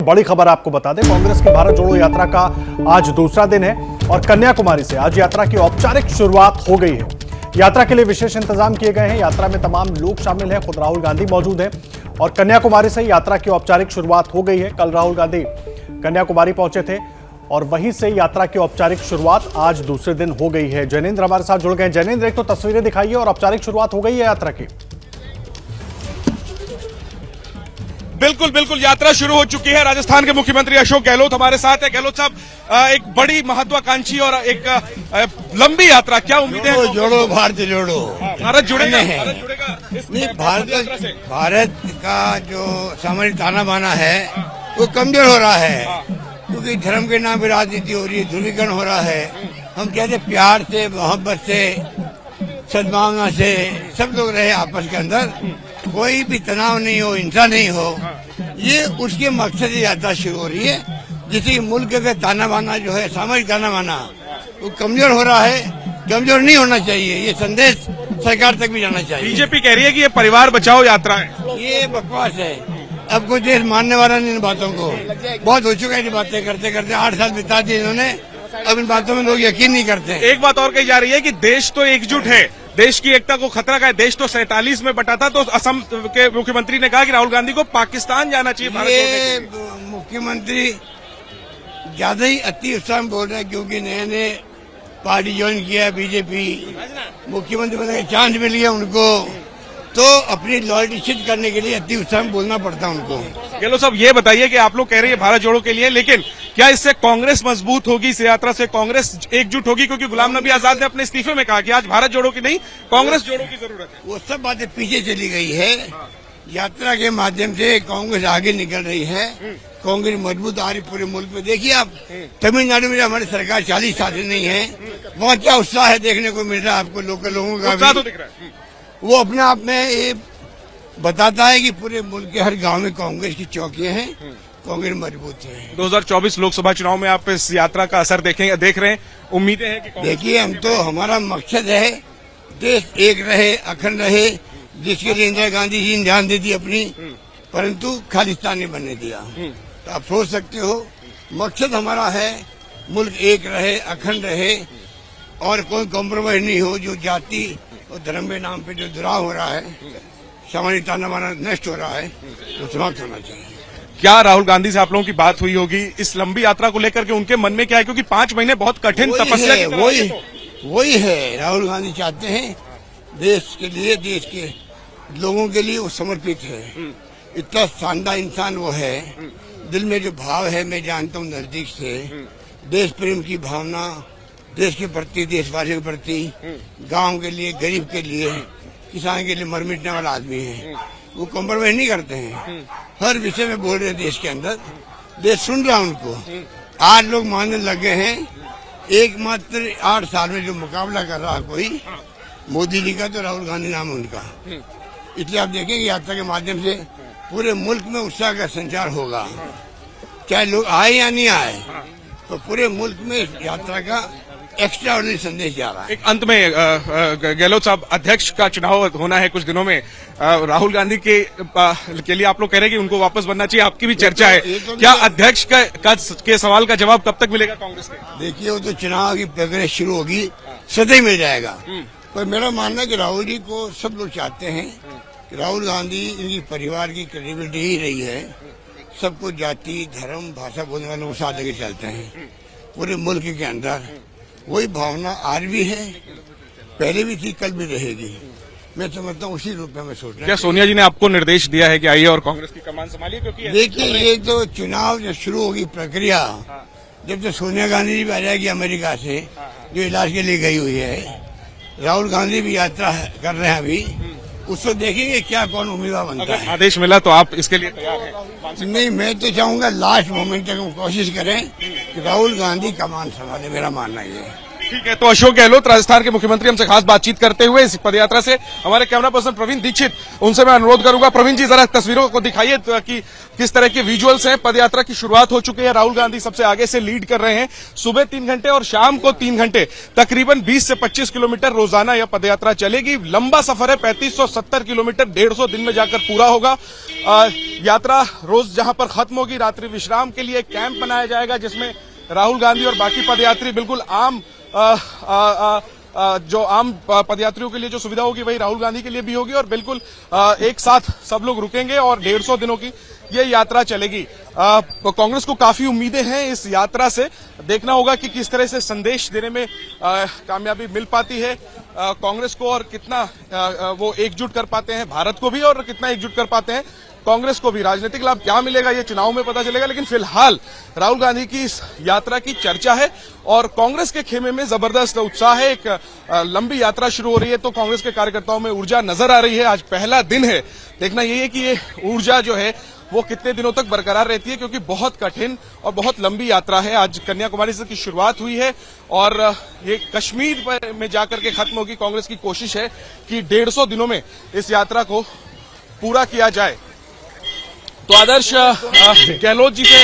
बड़ी खबर आपको बता दें, कांग्रेस की भारत जोड़ो यात्रा का आज दूसरा दिन है और कन्याकुमारी से आज यात्रा की औपचारिक शुरुआत हो गई है। यात्रा के लिए विशेष इंतजाम किए गए हैं। यात्रा में तमाम लोग शामिल हैं, खुद राहुल गांधी मौजूद हैं और कन्याकुमारी से यात्रा की औपचारिक शुरुआत हो गई है। कल राहुल गांधी कन्याकुमारी पहुंचे थे और वहीं से यात्रा की औपचारिक शुरुआत आज दूसरे दिन हो गई है। जैनेंद्र हमारे साथ जुड़ गए। जैनेंद्र, एक तो तस्वीरें दिखाइए और औपचारिक शुरुआत हो गई है यात्रा की। बिल्कुल बिल्कुल, यात्रा शुरू हो चुकी है। राजस्थान के मुख्यमंत्री अशोक गहलोत हमारे साथ है। गहलोत साहब, एक बड़ी महत्वाकांक्षी और एक लंबी यात्रा, क्या उम्मीदें हैं? जोड़ो भारत जोड़ो, भारत जुड़ेगा, नहीं भारत का जो सामाजिक ताना बाना है वो कमजोर हो रहा है, क्योंकि धर्म के नाम पे राजनीति हो रही है, ध्रुवीकरण हो रहा है। हम कहते प्यार से, मोहब्बत से, सद्भावना से सब लोग रहे आपस के अंदर, कोई भी तनाव नहीं हो, हिंसा नहीं हो। ये उसके मकसद से यात्रा शुरू हो रही है, जिससे मुल्क का ताना बाना जो है, सामाजिक ताना बाना, वो कमजोर हो रहा है। कमजोर नहीं होना चाहिए, ये संदेश सरकार तक भी जाना चाहिए। बीजेपी कह रही है कि ये परिवार बचाओ यात्रा है। ये बकवास है। अब कोई देश मानने वाला नहीं इन बातों को, बहुत हो चुका है इन बातें करते करते। 8 साल बिता दिए इन्होंने, अब इन बातों में लोग यकीन नहीं करते। एक बात और कही जा रही है कि देश तो एकजुट है, देश की एकता को खतरा का है। देश तो 47 में बटा था, तो असम के मुख्यमंत्री ने कहा कि राहुल गांधी को पाकिस्तान जाना चाहिए। ये मुख्यमंत्री ज्यादा ही अति उत्साह में बोल रहे हैं, क्योंकि नए पार्टी ज्वाइन किया है बीजेपी, मुख्यमंत्री बनने का चांस मिल गया उनको, तो अपनी लॉयल्टी सिद्ध करने के लिए अति उत्साह में बोलना पड़ता है उनको। गहलोत साहब, ये बताइए कि आप लोग कह रहे हैं भारत जोड़ो के लिए, लेकिन क्या इससे कांग्रेस मजबूत होगी? इस यात्रा से कांग्रेस एकजुट होगी? क्योंकि गुलाम नबी आजाद ने अपने इस्तीफे में कहा कि आज भारत जोड़ो की नहीं, कांग्रेस जोड़ो की जरूरत है। वो सब बातें पीछे चली गई है। यात्रा के माध्यम से कांग्रेस आगे निकल रही है, कांग्रेस मजबूत आ रही पूरे मुल्क में। देखिए आप, तमिलनाडु में हमारी सरकार 40 साल से नहीं है, वहाँ क्या उत्साह है देखने को मिल रहा है आपको, लोकल लोगों का तो दिख रहा है। वो अपने आप में ये बताता है कि पूरे मुल्क के हर गांव में कांग्रेस की चौकियां हैं, कांग्रेस मजबूत है। 2024 लोकसभा चुनाव में आप इस यात्रा का असर देख रहे हैं, उम्मीदें हैं कि देखिए, हम तो, हमारा मकसद है देश एक रहे, अखंड रहे, जिसके लिए इंदिरा गांधी जी ने ध्यान दे दी अपनी, परंतु खालिस्तान ने बनने दिया। तो आप सोच सकते हो, मकसद हमारा है मुल्क एक रहे, अखंड रहे और कोई कॉम्प्रोमाइज नहीं हो। जो जाति और धर्म के नाम पे जो दुराव हो रहा है, सामाजिक ताना बाना नष्ट हो रहा है, वो समाप्त होना चाहिए। क्या राहुल गांधी से आप लोगों की बात हुई होगी इस लंबी यात्रा को लेकर के? उनके मन में क्या है? क्योंकि 5 महीने बहुत कठिन तपस्या की तरह है। वही है, राहुल गांधी चाहते हैं देश के लिए, देश के लोगों के लिए वो समर्पित है। इतना शानदार इंसान वो है, दिल में जो भाव है मैं जानता हूँ नजदीक से, देश प्रेम की भावना, देश के प्रति, देशवासियों के प्रति, गांव के लिए, गरीब के लिए, किसान के लिए मर मिटने वाला आदमी है। वो कॉम्प्रोमाइज नहीं करते हैं, हर विषय में बोल रहे हैं। देश के अंदर देश सुन रहा है उनको। आज लोग मानने लगे हैं, एकमात्र 8 साल में जो मुकाबला कर रहा है कोई, मोदी जी का, तो राहुल गांधी नाम है उनका। इसलिए आप देखेंगे यात्रा के माध्यम से पूरे मुल्क में उत्साह का संचार होगा, चाहे लोग आए या नहीं आए, तो पूरे मुल्क में यात्रा का एक्स्ट्रा ऑर्डिनरी संदेश जा रहा है। एक अंत में गहलोत साहब, अध्यक्ष का चुनाव होना है कुछ दिनों में, राहुल गांधी के लिए आप लोग कह रहे हैं कि उनको वापस बनना चाहिए, आपकी भी चर्चा है। क्या अध्यक्ष के सवाल का जवाब कब तक मिलेगा कांग्रेस के? देखिए, वो तो चुनाव की प्रक्रिया शुरू होगी, सदा ही मिल जाएगा। पर मेरा मानना है कि राहुल जी को सब लोग चाहते हैं कि राहुल गांधी, इनकी परिवार की क्रेडिबिलिटी ही रही है, सबको जाति, धर्म, भाषा बोलने वालों को साथ लेके चलते हैं पूरे मुल्क के अंदर। वही भावना आज भी है, पहले भी थी, कल भी रहेगी। मैं समझता हूँ उसी रूप में मैं सोच रहा हूँ। क्या सोनिया जी ने आपको निर्देश दिया है कि आइए और कांग्रेस की कमान संभालिए? क्योंकि देखिए, ये तो चुनाव जब शुरू होगी प्रक्रिया, जब तो सोनिया गांधी जी भी आ जाएगी अमेरिका से, जो इलाज के लिए गई हुई है, राहुल गांधी भी यात्रा कर रहे हैं अभी, उसको देखेंगे क्या कौन उम्मीदवार बनता है। आदेश मिला तो आप इसके लिए तैयार हैं? नहीं, मैं तो चाहूंगा लास्ट मोमेंट तक हम कोशिश करें कि राहुल गांधी कमान संभाले, मेरा मानना ये है। ठीक है, तो अशोक गहलोत राजस्थान के मुख्यमंत्री हमसे खास बातचीत करते हुए इस पदयात्रा से हमारे कैमरा पर्सन प्रवीण दीक्षित, उनसे मैं अनुरोध करूंगा। प्रवीण जी, जरा तस्वीरों को दिखाइए कि किस तरह के विजुअल्स हैं। पदयात्रा की शुरुआत हो चुकी है, राहुल गांधी सबसे आगे से लीड कर रहे हैं। सुबह 3 घंटे और शाम को 3 घंटे, तकरीबन 20 से 25 किलोमीटर रोजाना यह पदयात्रा चलेगी। लंबा सफर है, 3570 किलोमीटर 150 दिन में जाकर पूरा होगा। यात्रा रोज जहां पर खत्म होगी, रात्रि विश्राम के लिए कैंप बनाया जाएगा, जिसमें राहुल गांधी और बाकी पदयात्री बिल्कुल आम जो आम पदयात्रियों के लिए जो सुविधा होगी वही राहुल गांधी के लिए भी होगी, और बिल्कुल एक साथ सब लोग रुकेंगे और 150 दिनों की ये यात्रा चलेगी। कांग्रेस को काफी उम्मीदें हैं इस यात्रा से। देखना होगा कि किस तरह से संदेश देने में कामयाबी मिल पाती है कांग्रेस को, और कितना वो एकजुट कर पाते हैं भारत को भी, और कितना एकजुट कर पाते हैं कांग्रेस को भी। राजनीतिक लाभ क्या मिलेगा ये चुनाव में पता चलेगा, लेकिन फिलहाल राहुल गांधी की इस यात्रा की चर्चा है और कांग्रेस के खेमे में जबरदस्त उत्साह है। एक लंबी यात्रा शुरू हो रही है तो कांग्रेस के कार्यकर्ताओं में ऊर्जा नजर आ रही है। आज पहला दिन है, देखना यही है कि ये ऊर्जा जो है वो कितने दिनों तक बरकरार रहती है, क्योंकि बहुत कठिन और बहुत लंबी यात्रा है। आज कन्याकुमारी से की शुरुआत हुई है और ये कश्मीर में जाकर के खत्म होगी। कांग्रेस की कोशिश है कि 150 दिनों में इस यात्रा को पूरा किया जाए। तो आदर्श, गहलोत जी से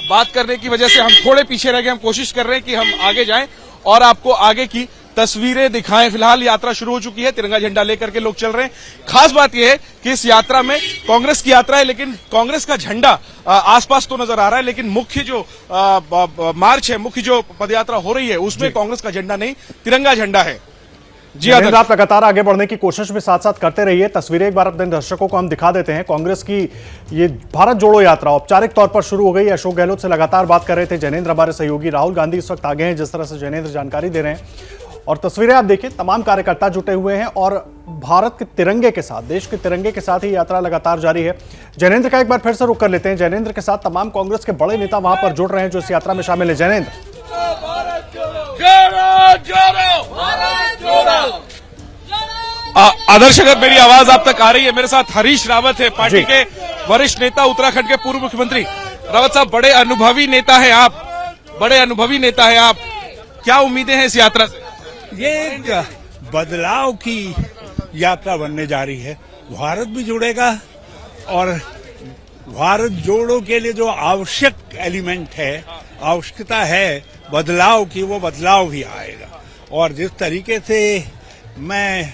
बात करने की वजह से हम थोड़े पीछे रह गए। हम कोशिश कर रहे हैं कि हम आगे जाएं और आपको आगे की तस्वीरें दिखाएं। फिलहाल यात्रा शुरू हो चुकी है, तिरंगा झंडा लेकर के लोग चल रहे हैं। खास बात यह है कि इस यात्रा में कांग्रेस की यात्रा है, लेकिन कांग्रेस का झंडा आसपास तो नजर आ रहा है, लेकिन मुख्य जो मार्च है, मुख्य जो पदयात्रा हो रही है, उसमें कांग्रेस का झंडा नहीं, तिरंगा झंडा है। जी आप लगातार आगे बढ़ने की कोशिश भी साथ साथ करते रहिए। तस्वीरें एक बार अपने दर्शकों को हम दिखा देते हैं। कांग्रेस की ये भारत जोड़ो यात्रा औपचारिक तौर पर शुरू हो गई। अशोक गहलोत से लगातार बात कर रहे थे जैनेंद्र, हमारे सहयोगी। राहुल गांधी इस वक्त आगे हैं, जिस तरह से जैनेंद्र जानकारी दे रहे हैं। और तस्वीरें आप देखिए, तमाम कार्यकर्ता जुटे हुए हैं और भारत के तिरंगे के साथ, देश के तिरंगे के साथ ही यात्रा लगातार जारी है। जैनेंद्र का एक बार फिर से रुख कर लेते हैं। जैनेंद्र के साथ तमाम कांग्रेस के बड़े नेता वहां पर जुड़ रहे हैं जो इस यात्रा में शामिल है। जैनेंद्र, आदर्श, अगर मेरी आवाज आप तक आ रही है, मेरे साथ हरीश रावत है, पार्टी के वरिष्ठ नेता, उत्तराखंड के पूर्व मुख्यमंत्री। रावत साहब, बड़े अनुभवी नेता है आप, बड़े अनुभवी नेता है आप, क्या उम्मीदें हैं इस यात्रा से? ये एक बदलाव की यात्रा बनने जा रही है। भारत भी जुड़ेगा और भारत जोड़ो के लिए जो आवश्यक एलिमेंट है, आवश्यकता है बदलाव की, वो बदलाव भी आएगा। और जिस तरीके से मैं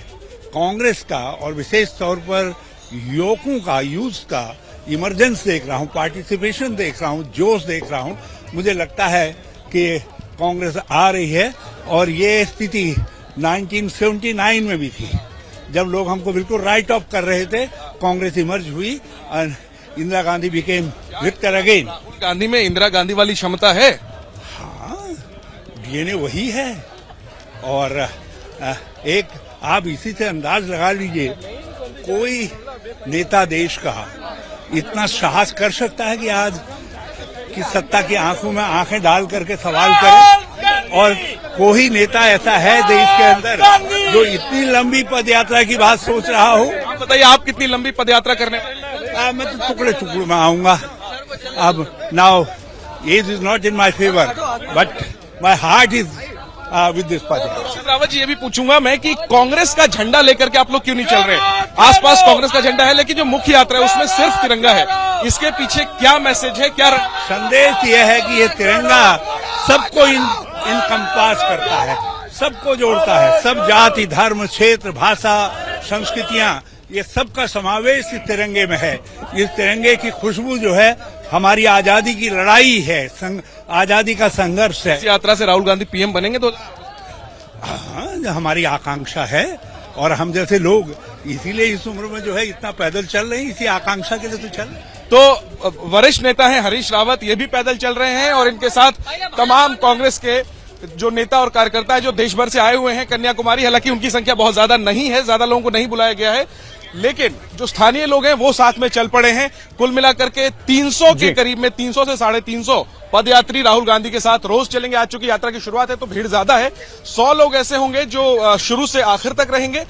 कांग्रेस का और विशेष तौर पर युवकों का, यूथ का इमरजेंस देख रहा हूं, पार्टिसिपेशन देख रहा हूं, जोश देख रहा हूं, मुझे लगता है कि कांग्रेस आ रही है। और ये स्थिति 1979 में भी थी, जब लोग हमको बिल्कुल राइट ऑफ कर रहे थे। कांग्रेस इमर्ज हुई और Indira Gandhi became victor again. Gandhi में इंदिरा गांधी वाली क्षमता है? हाँ, डीएनए वही है। और एक आप इसी से अंदाज लगा लीजिए, कोई नेता देश का इतना साहस कर सकता है कि आज की सत्ता की आंखों में आंखें डाल करके सवाल करे। और कोई नेता ऐसा है देश के अंदर जो इतनी लंबी पदयात्रा की बात सोच रहा हो। आप बताइए, आप कितनी लंबी पदयात्रा करने? मैं तो टुकड़े टुकड़े में आऊंगा। अब now age is not in my favour, but my heart is with this पदयात्रा। रावत जी, ये भी पूछूंगा मैं कि कांग्रेस का झंडा लेकर के आप लोग क्यों नहीं चल रहे? आसपास कांग्रेस का झंडा है, लेकिन जो मुख्य यात्रा है उसमें सिर्फ तिरंगा है। इसके पीछे क्या मैसेज है, क्या संदेश? यह है कि ये तिरंगा सबको इनकम्पास करता है, सबको जोड़ता है। सब जाति, धर्म, क्षेत्र, भाषा, संस्कृतियां, ये सबका समावेश इस तिरंगे में है। इस तिरंगे की खुशबू जो है हमारी आजादी की लड़ाई है, आजादी का संघर्ष है। इस यात्रा से राहुल गांधी पीएम बनेंगे तो? हाँ, हमारी आकांक्षा है और हम जैसे लोग इसीलिए इस उम्र में जो है इतना पैदल चल रहे हैं, इसी आकांक्षा के लिए तो चल। तो वरिष्ठ नेता हैं हरीश रावत, ये भी पैदल चल रहे हैं और इनके साथ तमाम कांग्रेस के जो नेता और कार्यकर्ता है जो देश भर से आए हुए हैं कन्याकुमारी। हालांकि उनकी संख्या बहुत ज्यादा नहीं है, ज्यादा लोगों को नहीं बुलाया गया है, लेकिन जो स्थानीय लोग हैं वो साथ में चल पड़े हैं। कुल मिलाकर के 300 के करीब में, 300 से 350 पदयात्री राहुल गांधी के साथ रोज चलेंगे। आज चूंकि यात्रा की शुरुआत है तो भीड़ ज्यादा है, 100 लोग ऐसे होंगे जो शुरू से आखिर तक रहेंगे।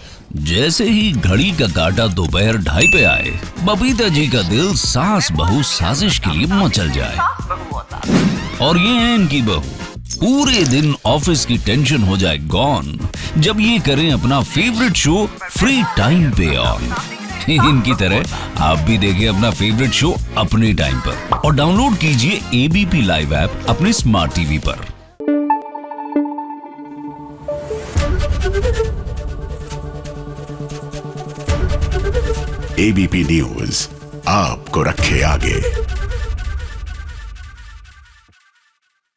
जैसे ही घड़ी का काटा दोपहर 2:30 पे आए, बबीता जी का दिल सास बहू साजिश के लिए मचल जाए। और ये है इनकी बहू, पूरे दिन ऑफिस की टेंशन हो जाए गॉन जब ये करें अपना फेवरेट शो फ्री टाइम पे ऑन। इनकी तरह आप भी देखें अपना फेवरेट शो अपने टाइम पर और डाउनलोड कीजिए एबीपी लाइव ऐप अपने स्मार्ट टीवी पर। एबीपी न्यूज आपको रखे आगे।